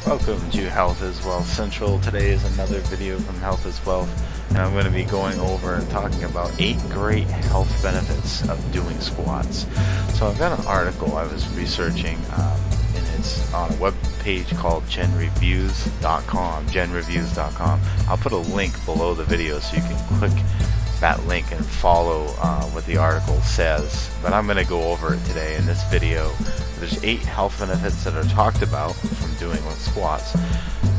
Welcome to Health is Wealth Central. Today is another video from Health is Wealth, and I'm going to be going over and talking about 8 great health benefits of doing squats. So I've got an article I was researching, and it's on a web page called genreviews.com. I'll put a link below the video so you can click that link and follow what the article says, but I'm going to go over it today in this video. There's 8 health benefits that are talked about from doing with squats.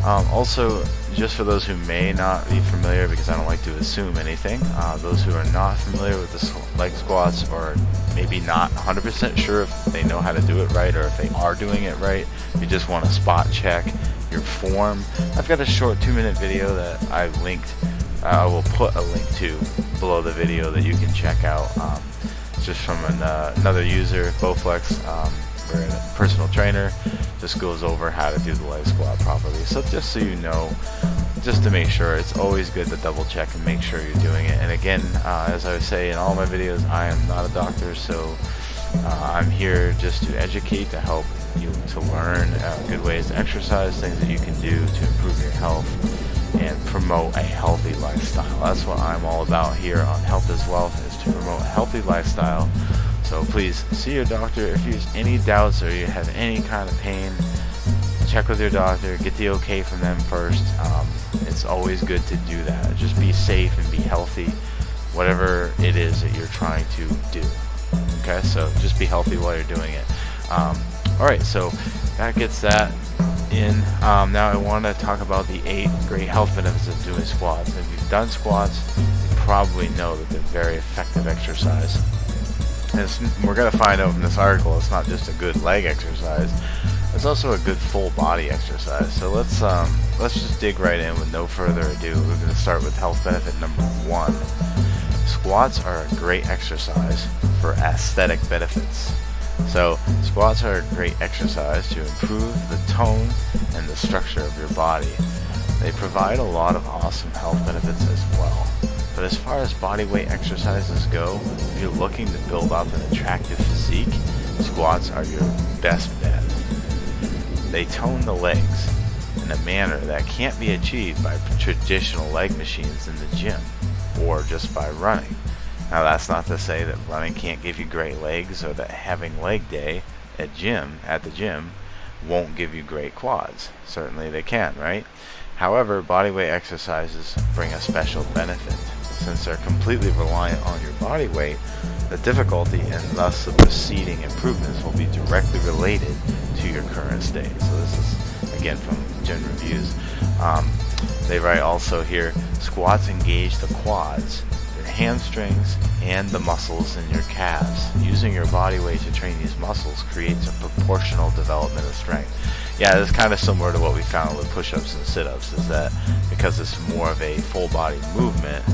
Also, just for those who may not be familiar, because I don't like to assume anything, those who are not familiar with the leg squats, or maybe not 100% sure if they know how to do it right or if they are doing it right, you just want to spot check your form, I've got a short 2-minute video that I've linked. I will put a link to below the video that you can check out. It's just from another user, Bowflex, or a personal trainer. Just goes over how to do the leg squat properly. So just so you know, just to make sure, it's always good to double check and make sure you're doing it. And again, as I say in all my videos, I am not a doctor, so I'm here just to educate, to help you to learn good ways to exercise, things that you can do to improve your health and promote a healthy lifestyle. That's what I'm all about here on Health is Wealth, is to promote a healthy lifestyle. So please see your doctor. If you have any doubts or you have any kind of pain, check with your doctor, get the okay from them first. It's always good to do that. Just be safe and be healthy, whatever it is that you're trying to do. Okay, so just be healthy while you're doing it. Alright, so that gets that in. Now I want to talk about the 8 great health benefits of doing squats. If you've done squats, you probably know that they're very effective exercise. And we're going to find out from this article, it's not just a good leg exercise, it's also a good full body exercise. So let's just dig right in with no further ado. We're going to start with health benefit number 1. Squats are a great exercise for aesthetic benefits. So squats are a great exercise to improve the tone and the structure of your body. They provide a lot of awesome health benefits as well. But as far as body weight exercises go, if you're looking to build up an attractive physique, squats are your best bet. They tone the legs in a manner that can't be achieved by traditional leg machines in the gym or just by running. Now that's not to say that running can't give you great legs, or that having leg day at the gym won't give you great quads. Certainly they can, right? However, bodyweight exercises bring a special benefit. Since they're completely reliant on your body weight, the difficulty and thus the preceding improvements will be directly related to your current state. So this is again from Gen Reviews. They write also here, squats engage the quads, your hamstrings, and the muscles in your calves. Using your body weight to train these muscles creates a proportional development of strength. Yeah, it's kind of similar to what we found with push-ups and sit-ups, is that because it's more of a full body movement,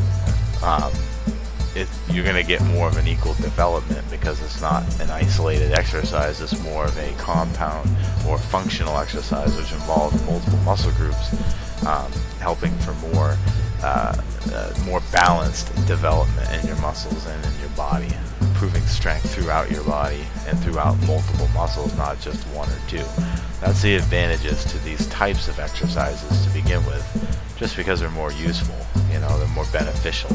you're going to get more of an equal development, because it's not an isolated exercise. It's more of a compound or functional exercise which involves multiple muscle groups, helping for more balanced development in your muscles and in your body, improving strength throughout your body and throughout multiple muscles, not just one or two. That's the advantages to these types of exercises to begin with, just because they're more useful, they're more beneficial.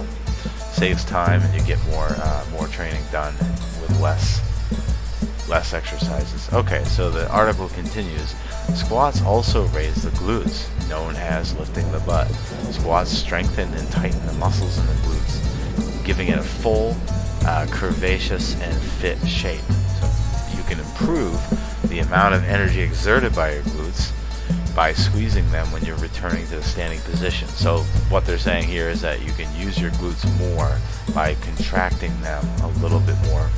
Saves time, and you get more training done with less exercises. Okay, so the article continues. Squats also raise the glutes, known as lifting the butt. Squats strengthen and tighten the muscles in the glutes, giving it a full, curvaceous, and fit shape. So you can improve the amount of energy exerted by your glutes by squeezing them when you're returning to the standing position. So what they're saying here is that you can use your glutes more by contracting them a little bit more.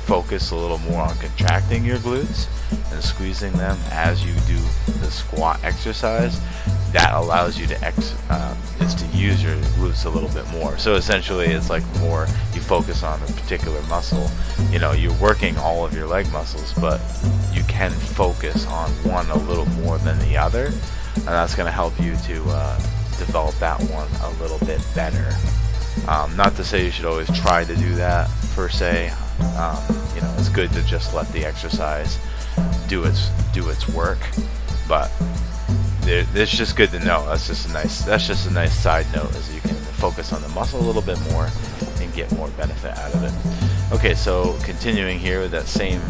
Focus a little more on contracting your glutes and squeezing them as you do the squat exercise. That allows you to use your glutes a little bit more. So essentially it's like more you focus on a particular muscle. You're working all of your leg muscles, but you can focus on one a little more than the other, and that's going to help you to develop that one a little bit better. Not to say you should always try to do that per se. It's good to just let the exercise do its work, but it's just good to know. That's just a nice side note, as you can focus on the muscle a little bit more and get more benefit out of it. Okay, so continuing here with that same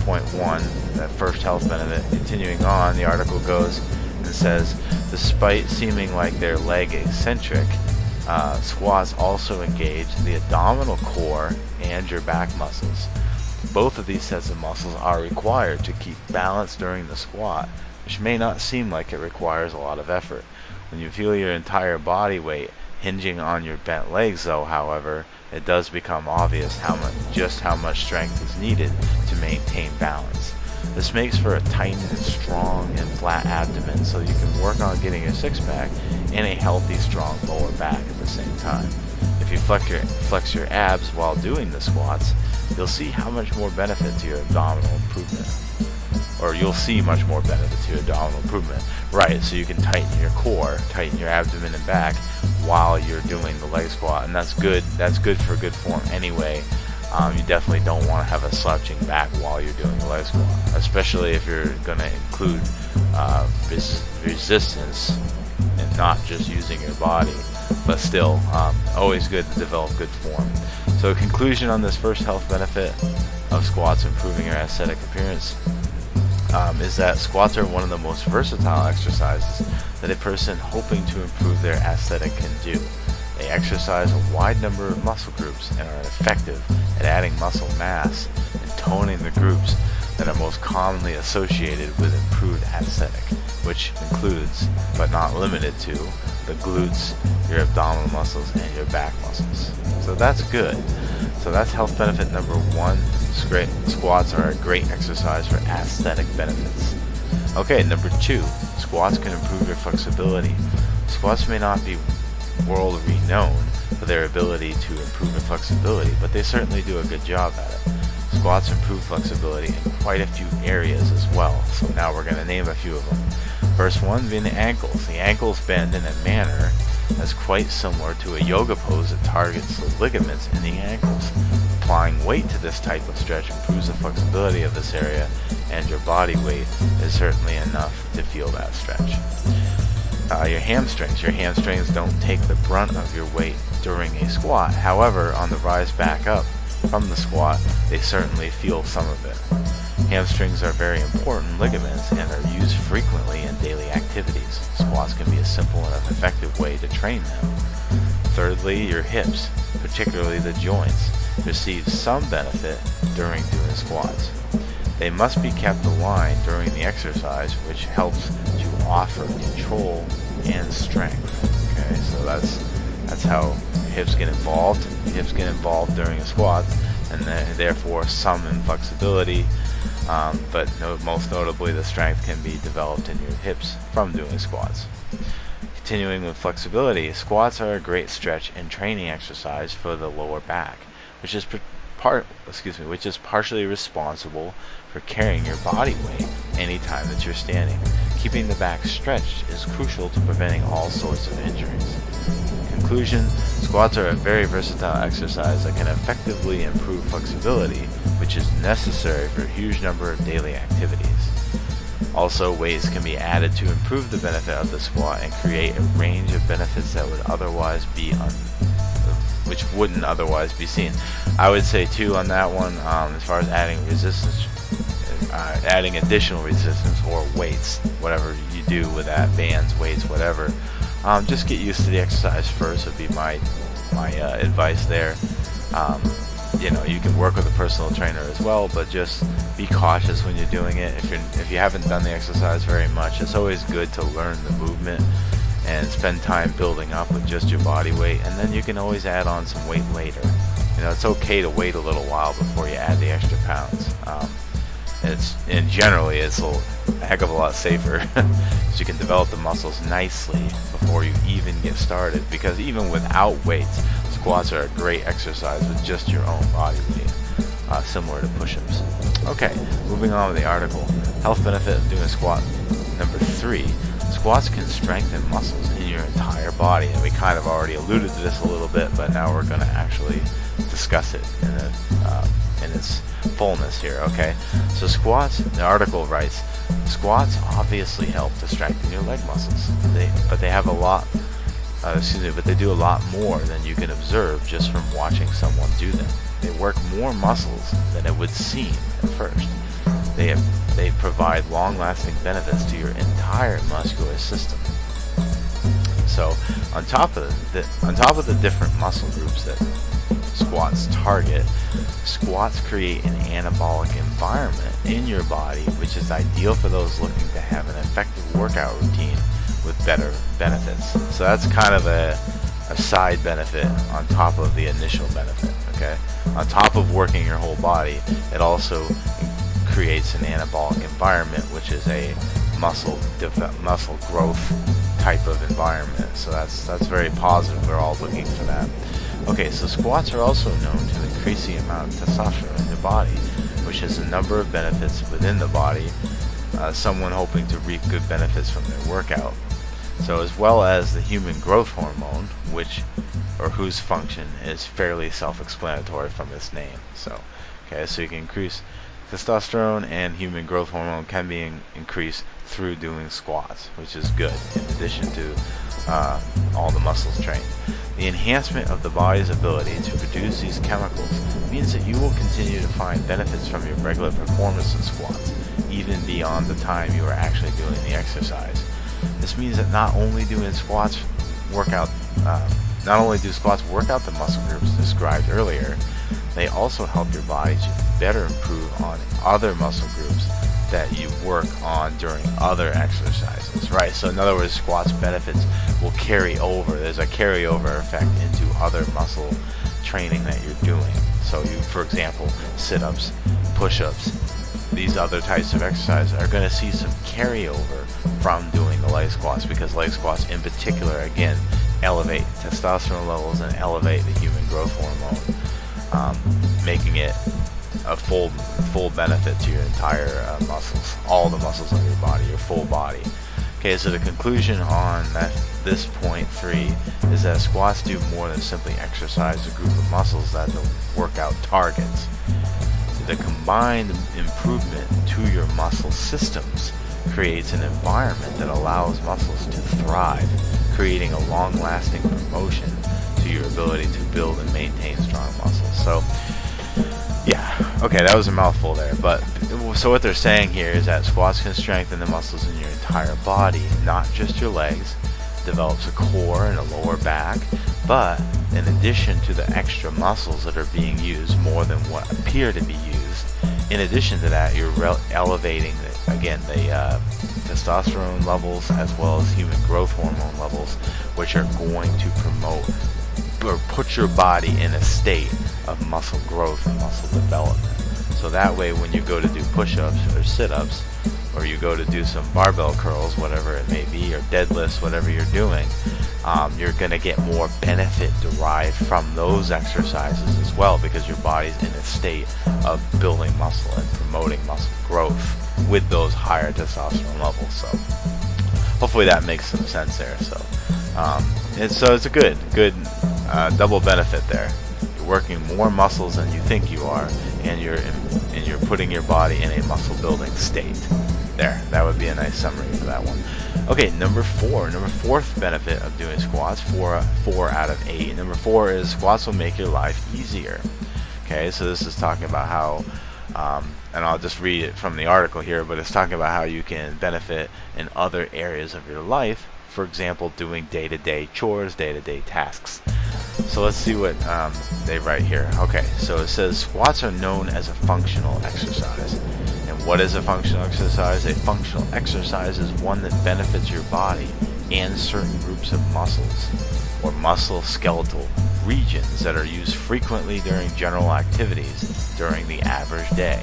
point 1, that first health benefit. Continuing on, the article goes and says, despite seeming like they're leg eccentric, squats also engage the abdominal core and your back muscles. Both of these sets of muscles are required to keep balance during the squat, which may not seem like it requires a lot of effort. When you feel your entire body weight hinging on your bent legs, though, however, it does become obvious just how much strength is needed to maintain balance. This makes for a tight and strong and flat abdomen, so you can work on getting a six-pack and a healthy, strong lower back at the same time. If you flex your abs while doing the squats, you'll see how much more benefit to your abdominal improvement. Or you'll see much more benefit to your abdominal improvement. Right, so you can tighten your core, tighten your abdomen and back while you're doing the leg squat, and that's good. That's good for good form anyway. You definitely don't want to have a slouching back while you're doing the leg squat, especially if you're going to include resistance and not just using your body. But still, always good to develop good form. So, conclusion on this first health benefit of squats improving your aesthetic appearance is that squats are one of the most versatile exercises that a person hoping to improve their aesthetic can do. They exercise a wide number of muscle groups and are effective at adding muscle mass and toning the groups that are most commonly associated with improved aesthetic, which includes, but not limited to, the glutes, your abdominal muscles, and your back muscles. So that's good. So that's health benefit number 1. Squats are a great exercise for aesthetic benefits. Okay, number 2, squats can improve your flexibility. Squats may not be world renowned for their ability to improve your flexibility, but they certainly do a good job at it. Squats improve flexibility in quite a few areas as well, so now we're going to name a few of them. First one being the ankles. The ankles bend in a manner that's quite similar to a yoga pose that targets the ligaments in the ankles. Applying weight to this type of stretch improves the flexibility of this area, and your body weight is certainly enough to feel that stretch. Your hamstrings. Your hamstrings don't take the brunt of your weight during a squat. However, on the rise back up from the squat, they certainly feel some of it. Hamstrings are very important ligaments and are used frequently in daily activities. Squats can be a simple and effective way to train them. Thirdly, your hips, particularly the joints, receive some benefit during doing squats. They must be kept aligned during the exercise, which helps to offer control and strength. Okay, so that's how hips get involved. Hips get involved during the squats, and therefore some in flexibility. But most notably, the strength can be developed in your hips from doing squats. Continuing with flexibility, squats are a great stretch and training exercise for the lower back, which is partially responsible for carrying your body weight anytime that you're standing. Keeping the back stretched is crucial to preventing all sorts of injuries. Conclusion, squats are a very versatile exercise that can effectively improve flexibility, which is necessary for a huge number of daily activities. Also, weights can be added to improve the benefit of the squat and create a range of benefits that would otherwise be which wouldn't otherwise be seen. I would say too on that one, as far as adding resistance, adding additional resistance or weights, whatever you do with that, bands, weights, whatever, just get used to the exercise first would be my advice there. You can work with a personal trainer as well, but just be cautious when you're doing it. If you haven't done the exercise very much, it's always good to learn the movement and spend time building up with just your body weight, and then you can always add on some weight later. It's okay to wait a little while before you add the extra pounds. Generally it's a heck of a lot safer because you can develop the muscles nicely before you even get started, because even without weights, squats are a great exercise with just your own body weight, similar to push-ups. Okay, moving on with the article. Health benefit of doing a squat. Number 3, squats can strengthen muscles in your entire body, and we kind of already alluded to this a little bit, but now we're going to actually discuss it in its fullness here. Okay, so squats, the article writes, Squats obviously help to strengthen your leg muscles. But they have a lot, but they do a lot more than you can observe just from watching someone do them. They work more muscles than it would seem at first. They provide long-lasting benefits to your entire muscular system. So, on top of the different muscle groups that squats target, squats create an anabolic environment in your body, which is ideal for those looking to have an effective workout routine with better benefits. So that's kind of a side benefit on top of the initial benefit. Okay, on top of working your whole body, it also creates an anabolic environment, which is a muscle growth type of environment. So that's very positive. We're all looking for that. Okay, so squats are also known to increase the amount of testosterone in your body, which has a number of benefits within the body. Someone hoping to reap good benefits from their workout. So as well as the human growth hormone, whose function is fairly self-explanatory from its name. So you can increase testosterone, and human growth hormone can be increased through doing squats, which is good, in addition to all the muscles trained. The enhancement of the body's ability to produce these chemicals means that you will continue to find benefits from your regular performance in squats, even beyond the time you are actually doing the exercise. This means that not only do squats work out the muscle groups described earlier, they also help your body to better improve on other muscle groups that you work on during other exercises, right? So in other words, squats benefits will carry over. There's a carryover effect into other muscle training that you're doing. So for example, sit-ups, push-ups, these other types of exercises are going to see some carryover from doing the leg squats, because leg squats in particular, again, elevate testosterone levels and elevate the human growth hormone, making it a full benefit to your entire muscles, all the muscles of your body, your full body. Okay, so the conclusion on this point 3 is that squats do more than simply exercise a group of muscles that the workout targets. The combined improvement to your muscle systems creates an environment that allows muscles to thrive, creating a long-lasting promotion to your ability to build and maintain strong muscles. So, yeah, okay, that was a mouthful there, but so what they're saying here is that squats can strengthen the muscles in your entire body, not just your legs, develops a core and a lower back, but in addition to the extra muscles that are being used more than what appear to be used, in addition to that, you're elevating the testosterone levels as well as human growth hormone levels, which are going to promote or put your body in a state of muscle growth and muscle development. So that way, when you go to do push-ups or sit-ups, or you go to do some barbell curls, whatever it may be, or deadlifts, whatever you're doing, you're going to get more benefit derived from those exercises as well, because your body's in a state of building muscle and promoting muscle growth with those higher testosterone levels. So hopefully that makes some sense there. So it's a good double benefit there. You're working more muscles than you think you are, and you're putting your body in a muscle building state. There, that would be a nice summary for that one. Okay, number fourth benefit of doing squats, 4 out of 8. Number 4 is squats will make your life easier. Okay, so this is talking about how, and I'll just read it from the article here, but it's talking about how you can benefit in other areas of your life. For example, doing day-to-day chores, day-to-day tasks. So let's see what they write here. Okay, so it says squats are known as a functional exercise. And what is a functional exercise? A functional exercise is one that benefits your body and certain groups of muscles or muscle skeletal regions that are used frequently during general activities during the average day,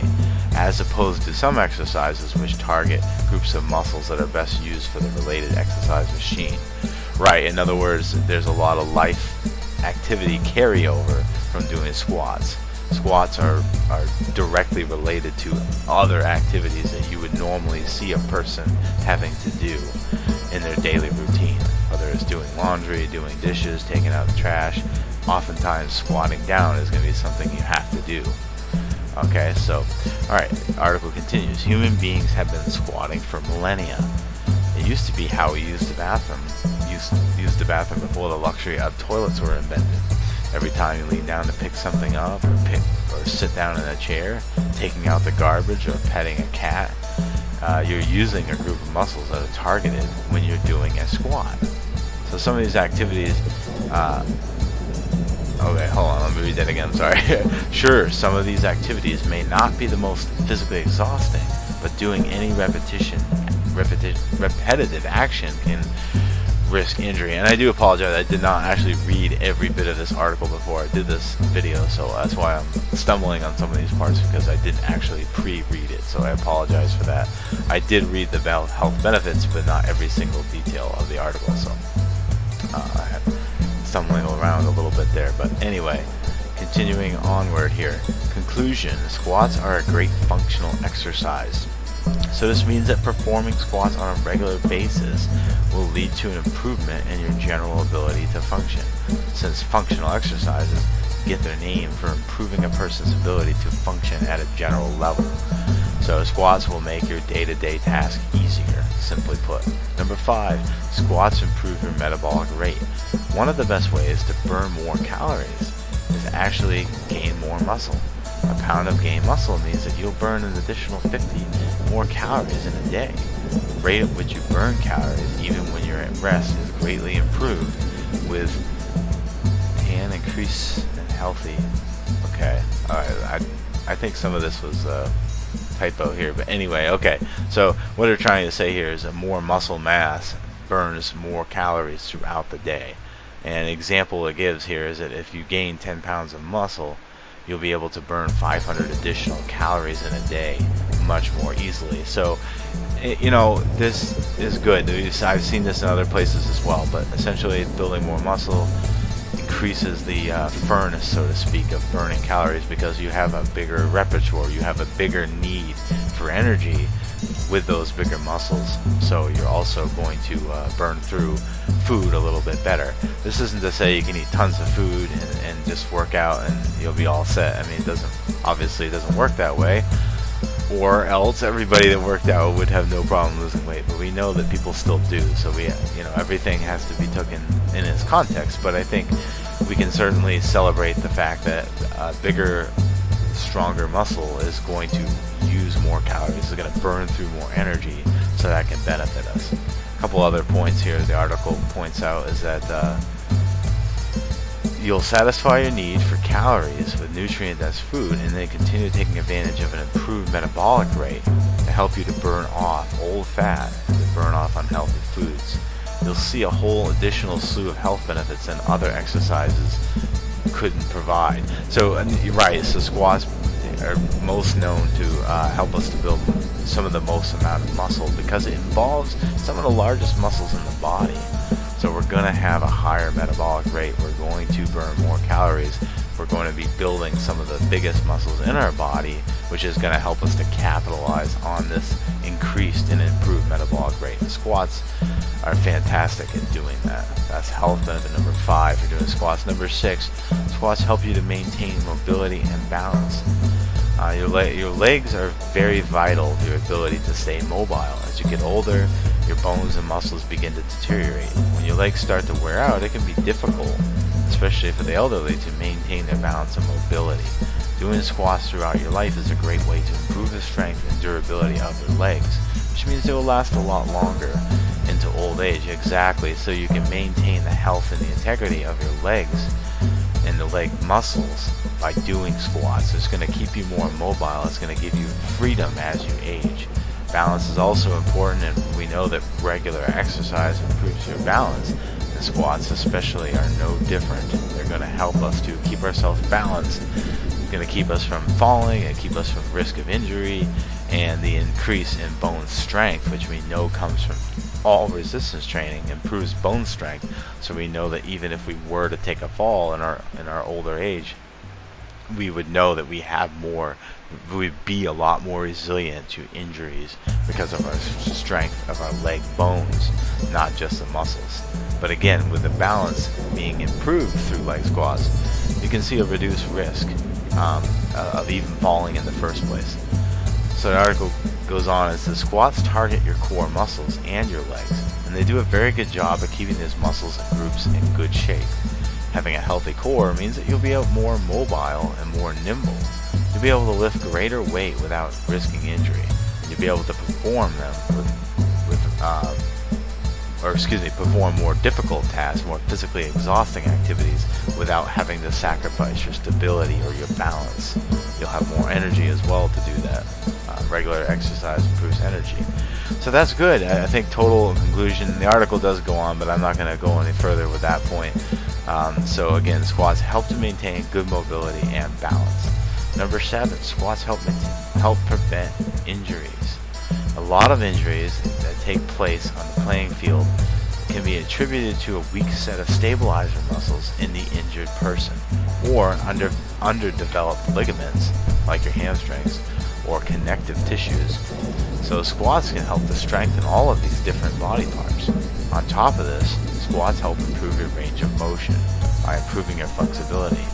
as opposed to some exercises which target groups of muscles that are best used for the related exercise machine. Right, in other words, there's a lot of life activity carryover from doing squats. Squats are directly related to other activities that you would normally see a person having to do in their daily routine, whether it's doing laundry, doing dishes, taking out the trash. Oftentimes squatting down is going to be something you have to do. Okay, so, alright, the article continues. Human beings have been squatting for millennia. It used to be how we used the bathroom. Used the bathroom before the luxury of toilets were invented. Every time you lean down to pick something up, or sit down in a chair, taking out the garbage, or petting a cat, you're using a group of muscles that are targeted when you're doing a squat. So some of these activities, okay, hold on, let me read that again, sorry. Sure, some of these activities may not be the most physically exhausting, but doing any repetitive action can risk injury. And I do apologize, I did not actually read every bit of this article before I did this video, so that's why I'm stumbling on some of these parts, because I didn't actually pre-read it, so I apologize for that. I did read the health benefits, but not every single detail of the article, so I'm stumbling around a little bit there. But anyway, continuing onward here. Conclusion: squats are a great functional exercise. So this means that performing squats on a regular basis will lead to an improvement in your general ability to function, since functional exercises get their name for improving a person's ability to function at a general level. So squats will make your day-to-day task easier, simply put. Number 5, squats improve your metabolic rate. One of the best ways to burn more calories is to actually gain more muscle. A pound of gained muscle means that you'll burn an additional 50 more calories in a day. The rate at which you burn calories, even when you're at rest, is greatly improved with an increase in healthy. Okay, alright, I think some of this was typo here, but anyway, okay. So what they're trying to say here is that more muscle mass burns more calories throughout the day. And an example it gives here is that if you gain 10 pounds of muscle, you'll be able to burn 500 additional calories in a day much more easily. So, you know, this is good. I've seen this in other places as well, but essentially building more muscle increases the furnace, so to speak, of burning calories, because you have a bigger repertoire, you have a bigger need for energy with those bigger muscles, so you're also going to burn through food a little bit better. This isn't to say you can eat tons of food and just work out and you'll be all set. I mean, it doesn't work that way, or else everybody that worked out would have no problem losing weight. But we know that people still do, so everything has to be taken in its context. But I think we can certainly celebrate the fact that bigger, stronger muscle is going to use more calories, is going to burn through more energy, so that can benefit us. A couple other points here the article points out is that you'll satisfy your need for calories with nutrient-dense food, and then continue taking advantage of an improved metabolic rate to help you to burn off old fat and to burn off unhealthy foods. You'll see a whole additional slew of health benefits than other exercises couldn't provide. So you're right, so squats are most known to help us to build some of the most amount of muscle, because it involves some of the largest muscles in the body. So we're going to have a higher metabolic rate, we're going to burn more calories, we're going to be building some of the biggest muscles in our body, which is going to help us to capitalize on this increased and improved metabolic rate. And squats are fantastic at doing that. That's health benefit number 5 for doing squats. Number 6, squats help you to maintain mobility and balance. Your legs are very vital to your ability to stay mobile. As you get older, your bones and muscles begin to deteriorate. When your legs start to wear out, it can be difficult, especially for the elderly, to maintain their balance and mobility. Doing squats throughout your life is a great way to improve the strength and durability of your legs, which means they will last a lot longer into old age. Exactly, so you can maintain the health and the integrity of your legs and the leg muscles by doing squats. It's going to keep you more mobile, it's going to give you freedom as you age. Balance is also important, and we know that regular exercise improves your balance, and squats especially are no different. They're going to help us to keep ourselves balanced. It's going to keep us from falling and keep us from risk of injury, and the increase in bone strength, which we know comes from all resistance training, improves bone strength. So we know that even if we were to take a fall in our older age, we would know that we'd be a lot more resilient to injuries because of our strength of our leg bones, not just the muscles. But again, with the balance being improved through leg squats, you can see a reduced risk of even falling in the first place. So the article goes on and says squats target your core muscles and your legs, and they do a very good job of keeping these muscles and groups in good shape. Having a healthy core means that you'll be more mobile and more nimble. You'll be able to lift greater weight without risking injury. You'll be able to perform them perform more difficult tasks, more physically exhausting activities without having to sacrifice your stability or your balance. You'll have more energy as well to do that. Regular exercise improves energy. So that's good. I think total conclusion, the article does go on, but I'm not going to go any further with that point. So again, squats help to maintain good mobility and balance. Number 7, squats help prevent injuries. A lot of injuries that take place on the playing field can be attributed to a weak set of stabilizer muscles in the injured person, or underdeveloped ligaments like your hamstrings or connective tissues. So squats can help to strengthen all of these different body parts. On top of this, squats help improve your range of motion by improving your flexibility.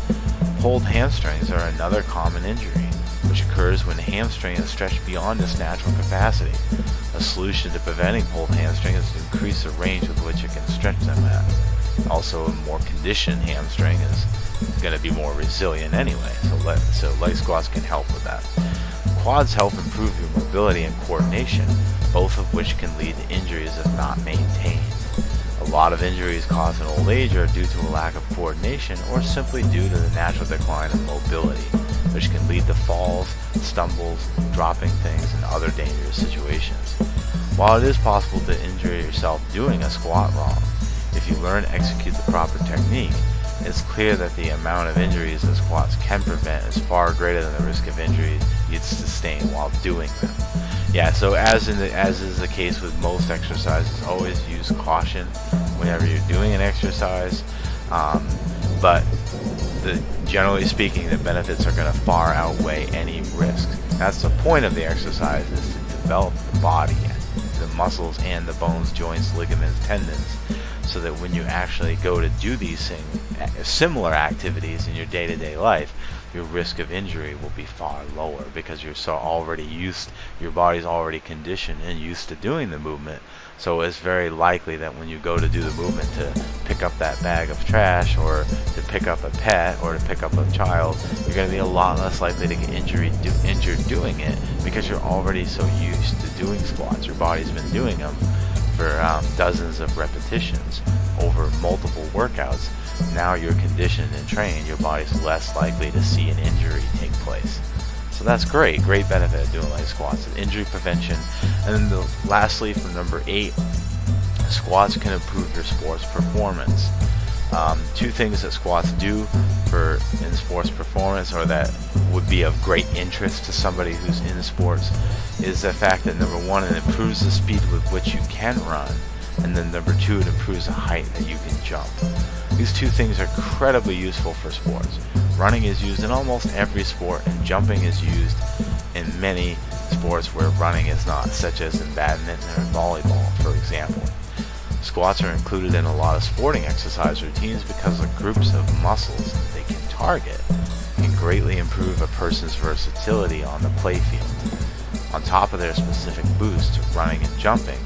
Pulled hamstrings are another common injury, which occurs when the hamstring is stretched beyond its natural capacity. A solution to preventing pulled hamstring is to increase the range with which it can stretch them at. Also, a more conditioned hamstring is going to be more resilient anyway, so leg squats can help with that. Quads help improve your mobility and coordination, both of which can lead to injuries if not maintained. A lot of injuries caused in old age are due to a lack of coordination or simply due to the natural decline of mobility, which can lead to falls, stumbles, dropping things, and other dangerous situations. While it is possible to injure yourself doing a squat wrong, if you learn to execute the proper technique, it's clear that the amount of injuries that squats can prevent is far greater than the risk of injuries you'd sustain while doing them. Yeah, so as is the case with most exercises, always use caution whenever you're doing an exercise. But generally speaking, the benefits are going to far outweigh any risks. That's the point of the exercise, is to develop the body, the muscles and the bones, joints, ligaments, tendons, so that when you actually go to do these similar activities in your day-to-day life, your risk of injury will be far lower, because you're your body's already conditioned and used to doing the movement. So it's very likely that when you go to do the movement to pick up that bag of trash, or to pick up a pet, or to pick up a child, you're going to be a lot less likely to get injured doing it, because you're already so used to doing squats. Your body's been doing them for dozens of repetitions over multiple workouts. Now you're conditioned and trained, your body's less likely to see an injury take place. So that's great benefit of doing leg squats, injury prevention. And then lastly, for number 8, squats can improve your sports performance. 2 things that squats do in sports performance, or that would be of great interest to somebody who's in sports, is the fact that number 1, it improves the speed with which you can run, and then number 2, it improves the height that you can jump. These 2 things are incredibly useful for sports. Running is used in almost every sport, and jumping is used in many sports where running is not, such as in badminton or volleyball, for example. Squats are included in a lot of sporting exercise routines because the groups of muscles that they can target can greatly improve a person's versatility on the playfield. On top of their specific boost to running and jumping,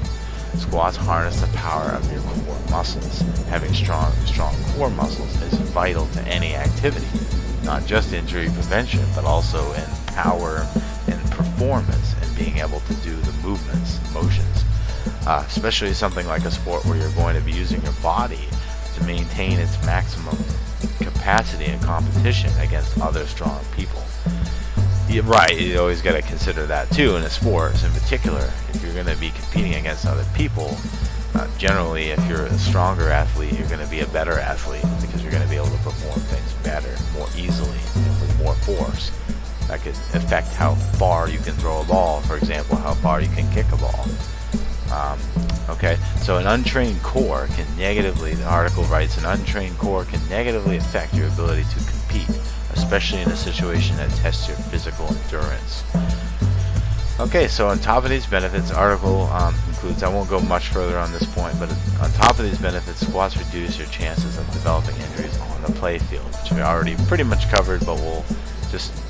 squats harness the power of your core muscles. Having strong core muscles is vital to any activity, not just injury prevention, but also in power and performance, and being able to do the motions. Especially something like a sport where you're going to be using your body to maintain its maximum capacity in competition against other strong people. Right, you always got to consider that too in a sport. In particular, if you're going to be competing against other people, generally if you're a stronger athlete, you're going to be a better athlete, because you're going to be able to perform things better, more easily, and with more force. That could affect how far you can throw a ball, for example, how far you can kick a ball. Okay, so an untrained core can the article writes, an untrained core can negatively affect your ability to compete, especially in a situation that tests your physical endurance. Okay, so on top of these benefits, the article concludes, I won't go much further on this point, but on top of these benefits, squats reduce your chances of developing injuries on the play field, which we already pretty much covered, but we'll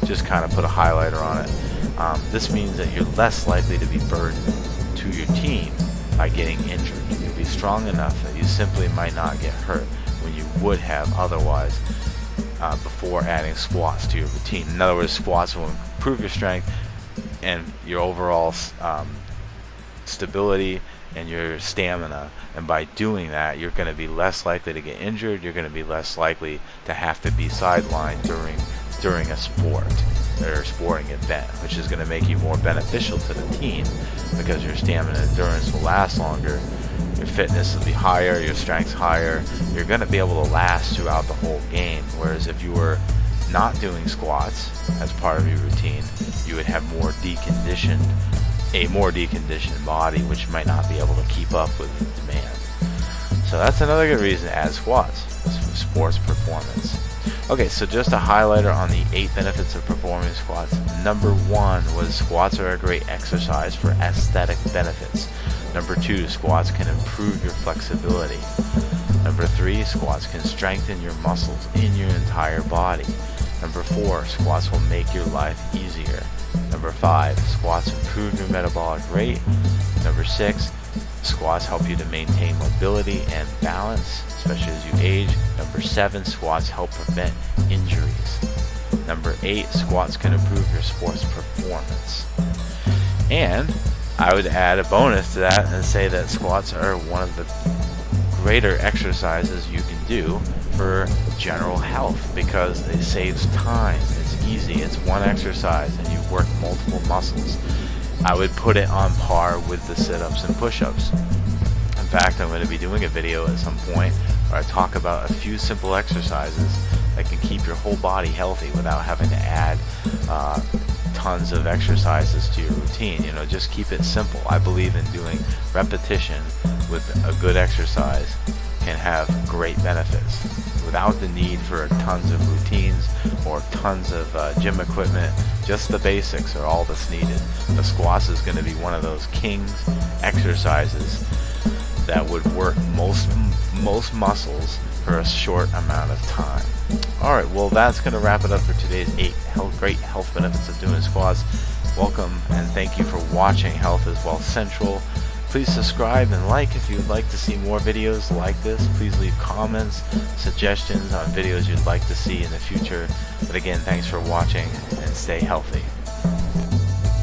just kind of put a highlighter on it. This means that you're less likely to be burdened to your team by getting injured. You'll be strong enough that you simply might not get hurt when you would have otherwise before adding squats to your routine. In other words, squats will improve your strength and your overall stability and your stamina, and by doing that you're going to be less likely to get injured. You're going to be less likely to have to be sidelined during a sport or sporting event, which is going to make you more beneficial to the team because your stamina and endurance will last longer, your fitness will be higher, your strength's higher, you're going to be able to last throughout the whole game. Whereas if you were not doing squats as part of your routine, you would have a more deconditioned body, which might not be able to keep up with the demand. So that's another good reason to add squats for sports performance. Okay, so just a highlighter on the 8 benefits of performing squats. Number 1 was squats are a great exercise for aesthetic benefits. Number 2, squats can improve your flexibility. Number 3, squats can strengthen your muscles in your entire body. Number 4, squats will make your life easier. Number 5, squats improve your metabolic rate. Number 6, squats help you to maintain mobility and balance, especially as you age. Number 7, squats help prevent injuries. Number 8, squats can improve your sports performance. And I would add a bonus to that and say that squats are one of the greater exercises you can do for general health because it saves time. It's easy. It's one exercise and you work multiple muscles. I would put it on par with the sit-ups and push-ups. In fact, I'm going to be doing a video at some point where I talk about a few simple exercises that can keep your whole body healthy without having to add tons of exercises to your routine. You know, just keep it simple. I believe in doing repetition with a good exercise can have great benefits without the need for tons of routines or tons of gym equipment. Just the basics are all that's needed. The squats is going to be one of those kings exercises that would work most muscles for a short amount of time. Alright, well that's going to wrap it up for today's 8 great health benefits of doing squats. Welcome and thank you for watching Health is Wealth Central. Please subscribe and like if you'd like to see more videos like this. Please leave comments, suggestions on videos you'd like to see in the future. But again, thanks for watching and stay healthy.